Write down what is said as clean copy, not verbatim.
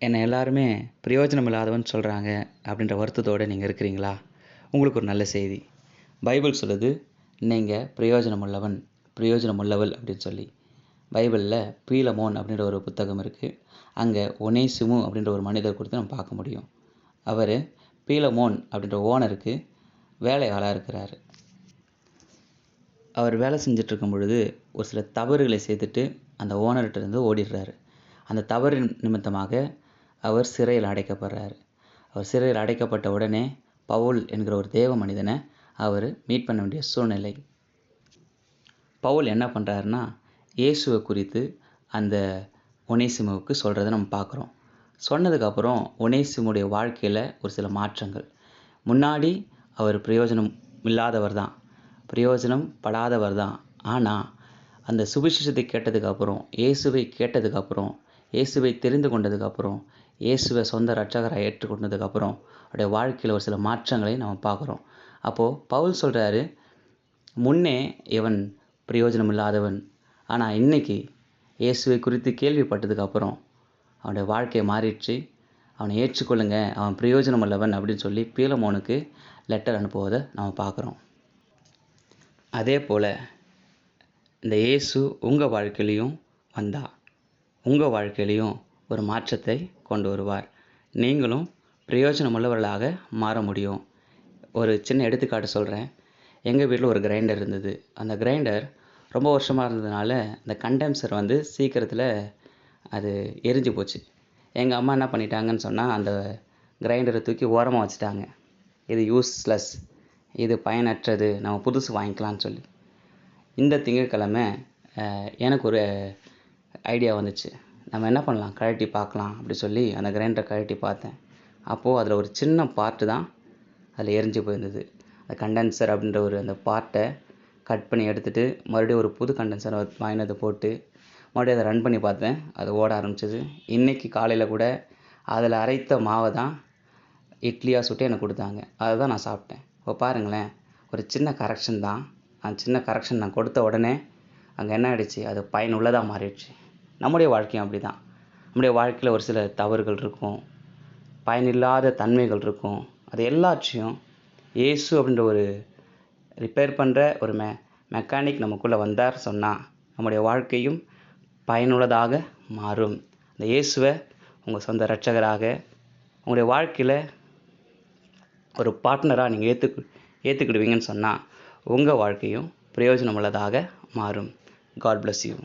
என்னை எல்லாருமே பிரயோஜனம் இல்லாதவன் சொல்கிறாங்க அப்படின்ற வருத்தத்தோடு நீங்கள் இருக்கிறீங்களா? உங்களுக்கு ஒரு நல்ல செய்தி. பைபிள் சொல்லுது, நீங்கள் பிரயோஜனம் உள்ளவன், பிரயோஜனம் உள்ளவள் அப்படின்னு சொல்லி. பைபிளில் பீலமோன் அப்படின்ற ஒரு புத்தகம் இருக்குது. அங்கே ஒனேசிமு அப்படின்ற ஒரு மனிதர் குறித்து நம்ம பார்க்க முடியும். அவர் பீலமோன் அப்படின்ற ஓனருக்கு வேலையாளாக இருக்கிறார். அவர் வேலை செஞ்சிட்ருக்கும் பொழுது ஒரு சில தவறுகளை செய்துட்டு அந்த ஓனர்கிட்ட இருந்து ஓடிடுறாரு. அந்த தவறின் நிமித்தமாக அவர் சிறையில் அடைக்கப்படுறார். அவர் சிறையில் அடைக்கப்பட்ட உடனே பவுல் என்கிற ஒரு தேவ மனிதனை அவர் மீட் பண்ண வேண்டிய சூழ்நிலை. பவுல் என்ன பண்ணுறாருன்னா, இயேசுவை குறித்து அந்த ஒனேசிமுவுக்கு சொல்கிறத நம்ம பார்க்குறோம். சொன்னதுக்கப்புறம் ஒனேசிமுடைய வாழ்க்கையில் ஒரு சில மாற்றங்கள். முன்னாடி அவர் பிரயோஜனம் இல்லாதவர் தான், பிரயோஜனம் படாதவர் தான். ஆனால் அந்த சுவிசேஷத்தை கேட்டதுக்கப்புறம், இயேசுவை கேட்டதுக்கப்புறம், இயேசுவை தெரிந்து கொண்டதுக்கப்புறம், இயேசுவை சொந்த இரட்சகராக ஏற்றுக்கொண்டதுக்கப்புறம் அவருடைய வாழ்க்கையில் ஒரு சில மாற்றங்களை நம்ம பார்க்குறோம். அப்போது பவுல் சொல்கிறாரு, முன்னே இவன் பிரயோஜனம் இல்லாதவன், ஆனால் இன்னைக்கு இயேசுவை குறித்து கேள்விப்பட்டதுக்கப்புறம் அவனுடைய வாழ்க்கையை மாறிடுச்சு, அவனை ஏற்றுக்கொள்ளுங்க, அவன் பிரயோஜனம் உள்ளவன் அப்படின்னு சொல்லி பீலமோனுக்கு லெட்டர் அனுப்புவதை நம்ம பார்க்குறோம். அதே போல் இந்த இயேசு உங்கள் வாழ்க்கையிலையும் வந்தா உங்கள் வாழ்க்கையிலையும் ஒரு மாற்றத்தை கொண்டு வருவார். நீங்களும் பிரயோஜனமுள்ளவர்களாக மாற முடியும். ஒரு சின்ன எடுத்துக்காட்டு சொல்கிறேன். எங்கள் வீட்டில் ஒரு கிரைண்டர் இருந்தது. அந்த கிரைண்டர் ரொம்ப வருஷமாக இருந்ததுனால அந்த கண்டென்சர் சீக்கிரத்தில் அது எரிஞ்சு போச்சு. எங்கள் அம்மா என்ன பண்ணிட்டாங்கன்னு சொன்னால், அந்த கிரைண்டரை தூக்கி ஓரமாக வச்சுட்டாங்க. இது யூஸ்லெஸ், இது பயனற்றது, நம்ம புதுசு வாங்கிக்கலான்னு சொல்லி. இந்த திங்கட்கிழமை எனக்கு ஒரு ஐடியா வந்துச்சு. நம்ம என்ன பண்ணலாம், கழட்டி பார்க்கலாம் அப்படி சொல்லி அந்த கிரைண்டரை கழட்டி பார்த்தேன். அப்போது அதில் ஒரு சின்ன பார்ட்டு தான் அதில் எரிஞ்சு போயிருந்தது. அந்த கண்டென்சர் அப்படின்ற அந்த பார்ட்டை கட் பண்ணி எடுத்துகிட்டு மறுபடியும் ஒரு புது கண்டென்சரை வாங்கினதை போட்டு மறுபடியும் அதை ரன் பண்ணி பார்த்தேன். அது ஓட ஆரம்பிச்சிது. இன்றைக்கி காலையில் கூட அதில் அரைத்த மாவை தான் இட்லியாக சுட்டு எனக்கு கொடுத்தாங்க. அதை தான் நான் சாப்பிட்டேன். இப்போ பாருங்களேன், ஒரு சின்ன கரெக்ஷன் தான். அந்த சின்ன கரெக்ஷன் நான் கொடுத்த உடனே அங்கே என்ன ஆகிடுச்சு, அது பயனுள்ளதாக மாறிடுச்சு. நம்முடைய வாழ்க்கையும் அப்படி தான். நம்முடைய வாழ்க்கையில் ஒரு சில தவறுகள் இருக்கும், பயனில்லாத தன்மைகள் இருக்கும். அது எல்லாத்தையும் இயேசு அப்படின்ற ஒரு ரிப்பேர் பண்ணுற ஒரு மெக்கானிக் நமக்குள்ளே வந்தார் சொன்னால் நம்முடைய வாழ்க்கையும் பயனுள்ளதாக மாறும். அந்த இயேசுவை உங்கள் சொந்த இரட்சகராக உங்களுடைய வாழ்க்கையில் ஒரு பார்ட்னராக நீங்கள் ஏற்றுக்கிடுவீங்கன்னு சொன்னால் உங்கள் வாழ்க்கையும் பிரயோஜனமுள்ளதாக மாறும். God bless you.